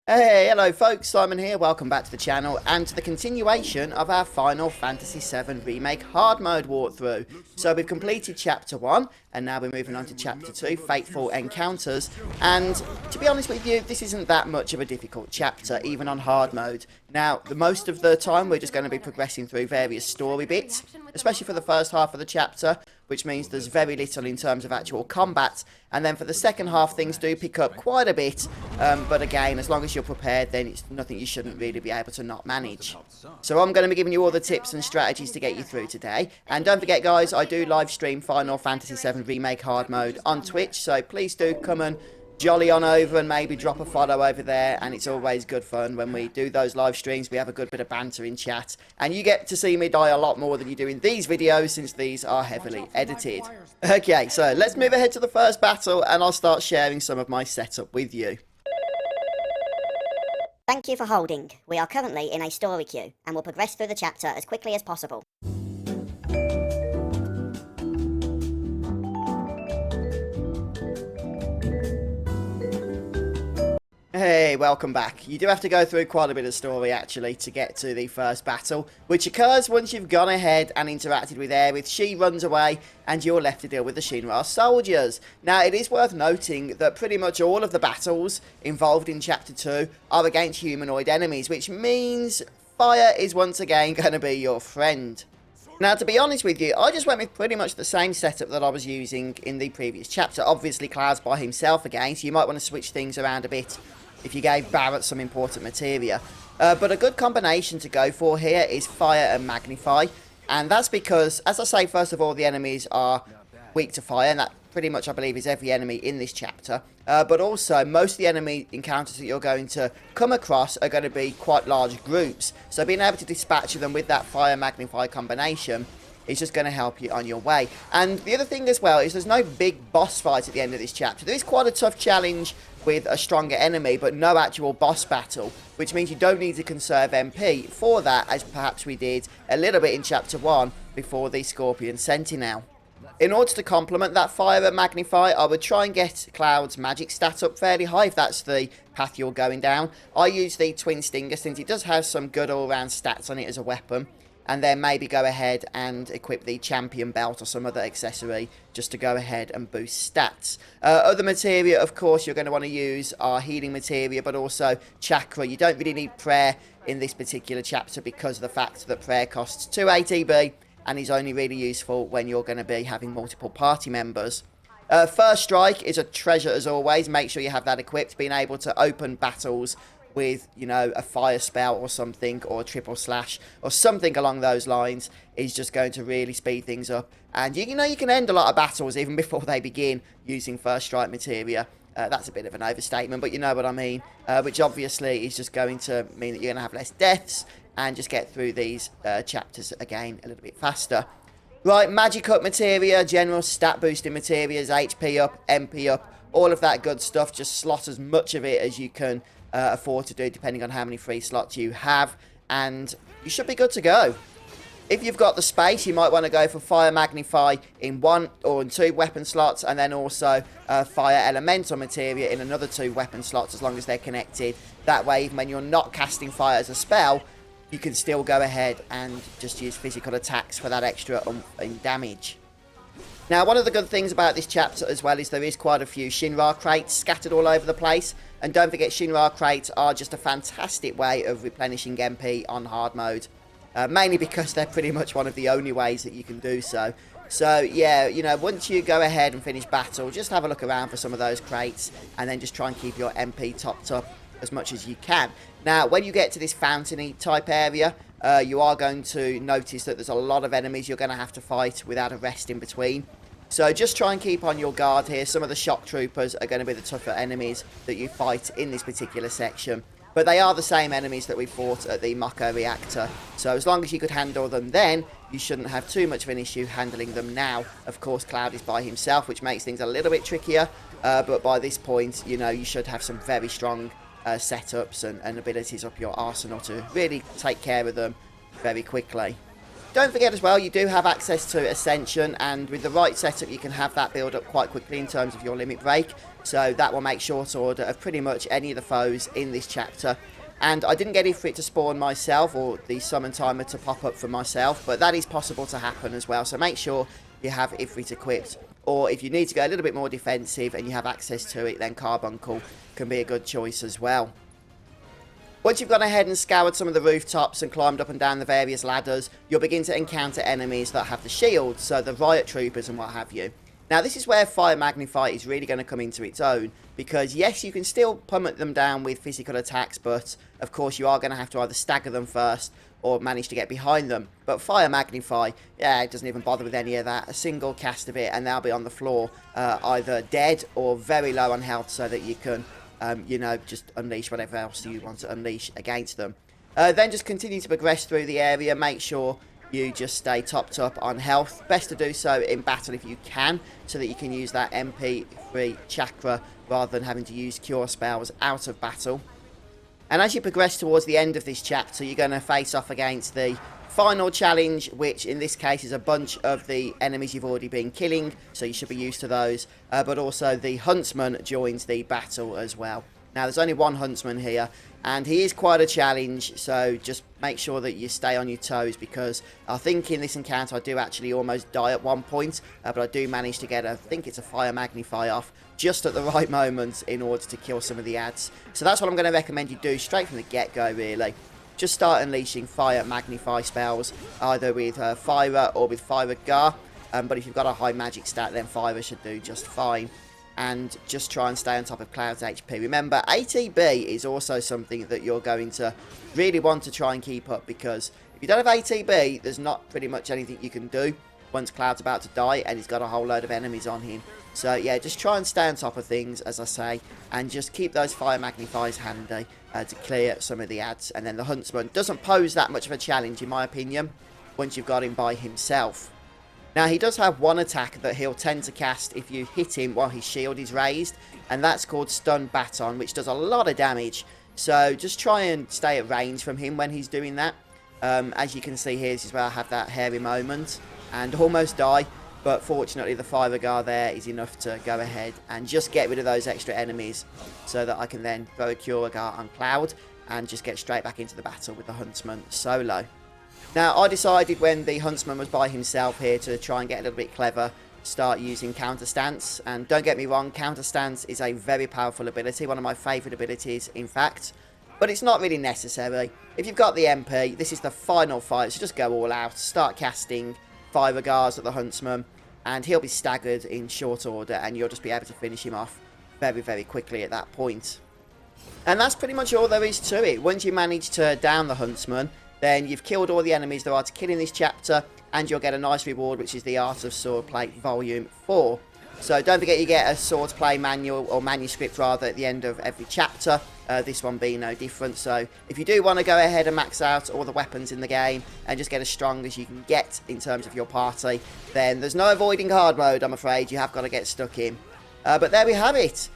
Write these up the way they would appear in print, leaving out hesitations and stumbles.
Hey, hello folks, Simon here, welcome back to the channel and to the continuation of our Final Fantasy VII Remake Hard Mode walkthrough. So we've completed Chapter 1 and now we're moving on to Chapter 2, Fateful Encounters, and to be honest with you, this isn't that much of a difficult chapter, even on Hard Mode. Now, most of the time we're just going to be progressing through various story bits, especially for the first half of the chapter, which means there's very little in terms of actual combat, and then for the second half things do pick up quite a bit, but again, as long as you're prepared, then it's nothing you shouldn't really be able to not manage. So I'm going to be giving you all the tips and strategies to get you through today, and don't forget guys, I do live stream Final Fantasy VII Remake Hard Mode on Twitch, so please do come and jolly on over and maybe drop a follow over there, and it's always good fun when we do those live streams. We have a good bit of banter in chat, and you get to see me die a lot more than you do in these videos since these are heavily edited. Okay, so let's move ahead to the first battle and I'll start sharing some of my setup with you. Thank you for holding. We are currently in a story queue and will progress through the chapter as quickly as possible. Hey, welcome back. You do have to go through quite a bit of story actually to get to the first battle, which occurs once you've gone ahead and interacted with Aerith. She runs away and you're left to deal with the Shinra soldiers. Now, it is worth noting that pretty much all of the battles involved in Chapter 2 are against humanoid enemies, which means fire is once again going to be your friend. Now, to be honest with you, I just went with pretty much the same setup that I was using in the previous chapter. Obviously, Cloud's by himself again, so you might want to switch things around a bit if you gave Barrett some important materia. But a good combination to go for here is Fire and Magnify. And that's because, as I say, first of all, the enemies are weak to fire, and that pretty much, I believe, is every enemy in this chapter. But also, most of the enemy encounters that you're going to come across are going to be quite large groups. So being able to dispatch them with that Fire Magnify combination is just going to help you on your way. And the other thing as well is there's no big boss fight at the end of this chapter. There is quite a tough challenge with a stronger enemy, but no actual boss battle, which means you don't need to conserve MP for that, as perhaps we did a little bit in Chapter 1 before the Scorpion Sentinel. In order to complement that Fire and Magnify, I would try and get Cloud's magic stat up fairly high if that's the path you're going down. I use the Twin Stinger since it does have some good all-round stats on it as a weapon, and then maybe go ahead and equip the Champion Belt or some other accessory just to go ahead and boost stats. Other materia, of course, you're going to want to use are healing materia, but also chakra. You don't really need prayer in this particular chapter because of the fact that prayer costs 2 ATB and is only really useful when you're going to be having multiple party members. First Strike is a treasure as always. Make sure you have that equipped. Being able to open battles with, you know, a fire spell or something, or a triple slash or something along those lines is just going to really speed things up. And you know, you can end a lot of battles even before they begin using First Strike materia. That's a bit of an overstatement, but you know what I mean. Which obviously is just going to mean that you're going to have less deaths and just get through these chapters again a little bit faster. Right, magic up materia, general stat boosting materias, HP up, MP up, all of that good stuff. Just slot as much of it as you can afford to do, depending on how many free slots you have, and you should be good to go. If you've got the space, you might want to go for Fire Magnify in 1 or in 2 weapon slots, and then also Fire Elemental materia in another 2 weapon slots, as long as they're connected. That way, even when you're not casting fire as a spell, you can still go ahead and just use physical attacks for that extra in damage. Now, one of the good things about this chapter as well is there is quite a few Shinra crates scattered all over the place. And don't forget, Shinra crates are just a fantastic way of replenishing MP on hard mode. Mainly because they're pretty much one of the only ways that you can do so. So, yeah, you know, once you go ahead and finish battle, just have a look around for some of those crates. And then just try and keep your MP topped up as much as you can. Now, when you get to this fountainy type area, you are going to notice that there's a lot of enemies you're going to have to fight without a rest in between. So just try and keep on your guard here. Some of the shock troopers are going to be the tougher enemies that you fight in this particular section. But they are the same enemies that we fought at the Mako reactor. So as long as you could handle them then, you shouldn't have too much of an issue handling them now. Of course, Cloud is by himself, which makes things a little bit trickier. But by this point, you know, you should have some very strong setups and abilities up your arsenal to really take care of them very quickly. Don't forget as well, you do have access to Ascension, and with the right setup you can have that build up quite quickly in terms of your limit break, so that will make short order of pretty much any of the foes in this chapter. And I didn't get it for it to spawn myself, or the summon timer to pop up for myself, but that is possible to happen as well, so make sure you have Ifrit equipped. Or if you need to go a little bit more defensive and you have access to it, then Carbuncle can be a good choice as well. Once you've gone ahead and scoured some of the rooftops and climbed up and down the various ladders, you'll begin to encounter enemies that have the shields, so the riot troopers and what have you. Now this is where Fire Magnify is really going to come into its own, because yes, you can still pummel them down with physical attacks, but of course you are going to have to either stagger them first or manage to get behind them. But Fire Magnify, yeah, it doesn't even bother with any of that. A single cast of it and they'll be on the floor, either dead or very low on health, so that you can you know, just unleash whatever else you want to unleash against them. Then just continue to progress through the area. Make sure you just stay topped up on health. Best to do so in battle if you can, so that you can use that MP3 chakra rather than having to use cure spells out of battle. And as you progress towards the end of this chapter, you're going to face off against the final challenge, which in this case is a bunch of the enemies you've already been killing, so you should be used to those, but also the Huntsman joins the battle as well. Now there's only one Huntsman here, and he is quite a challenge, so just make sure that you stay on your toes, because I think in this encounter I do actually almost die at one point, but I do manage to get I think it's a Fire Magnify off just at the right moment in order to kill some of the ads. So that's what I'm going to recommend you do straight from the get-go, really. Just start unleashing Fire Magnify spells, either with Fire or with Fire Gar, but if you've got a high magic stat, then Fire should do just fine. And just try and stay on top of Cloud's HP. Remember, ATB is also something that you're going to really want to try and keep up, because if you don't have ATB, there's not pretty much anything you can do once Cloud's about to die and he's got a whole load of enemies on him. So yeah, just try and stay on top of things, as I say, and just keep those Fire Magnifies handy to clear some of the ads. And then the Huntsman doesn't pose that much of a challenge, in my opinion, once you've got him by himself. Now, he does have one attack that he'll tend to cast if you hit him while his shield is raised, and that's called Stun Baton, which does a lot of damage. So just try and stay at range from him when he's doing that. As you can see here, this is where I have that hairy moment and almost die. But fortunately, the Fire Guard there is enough to go ahead and just get rid of those extra enemies, so that I can then throw a Cure Guard on Cloud and just get straight back into the battle with the Huntsman solo. Now, I decided when the Huntsman was by himself here to try and get a little bit clever, start using Counter Stance. And don't get me wrong, Counter Stance is a very powerful ability, one of my favourite abilities, in fact. But it's not really necessary. If you've got the MP, this is the final fight, so just go all out. Start casting Fire Guards at the Huntsman, and he'll be staggered in short order, and you'll just be able to finish him off very, very quickly at that point. And that's pretty much all there is to it. Once you manage to down the Huntsman, then you've killed all the enemies there are to kill in this chapter, and you'll get a nice reward, which is the Art of Swordplay Volume 4. So don't forget you get a swordplay manual, or manuscript rather, at the end of every chapter, this one being no different. So if you do want to go ahead and max out all the weapons in the game and just get as strong as you can get in terms of your party, then there's no avoiding hard mode, I'm afraid. You have got to get stuck in. But there we have it.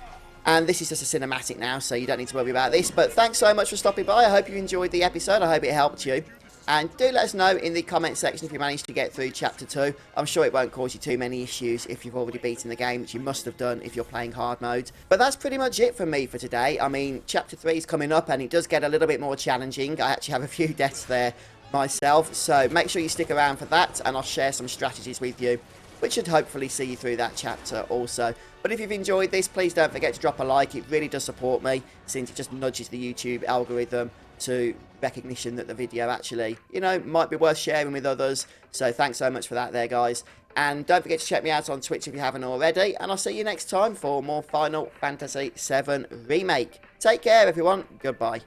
And this is just a cinematic now, so you don't need to worry about this. But thanks so much for stopping by. I hope you enjoyed the episode. I hope it helped you. And do let us know in the comment section if you managed to get through Chapter 2. I'm sure it won't cause you too many issues if you've already beaten the game, which you must have done if you're playing hard mode. But that's pretty much it for me for today. I mean, Chapter 3 is coming up, and it does get a little bit more challenging. I actually have a few deaths there myself, so make sure you stick around for that, and I'll share some strategies with you, which should hopefully see you through that chapter also. But if you've enjoyed this, please don't forget to drop a like. It really does support me, since it just nudges the YouTube algorithm to recognition that the video actually, you know, might be worth sharing with others. So thanks so much for that there, guys. And don't forget to check me out on Twitch if you haven't already. And I'll see you next time for more Final Fantasy VII Remake. Take care, everyone. Goodbye.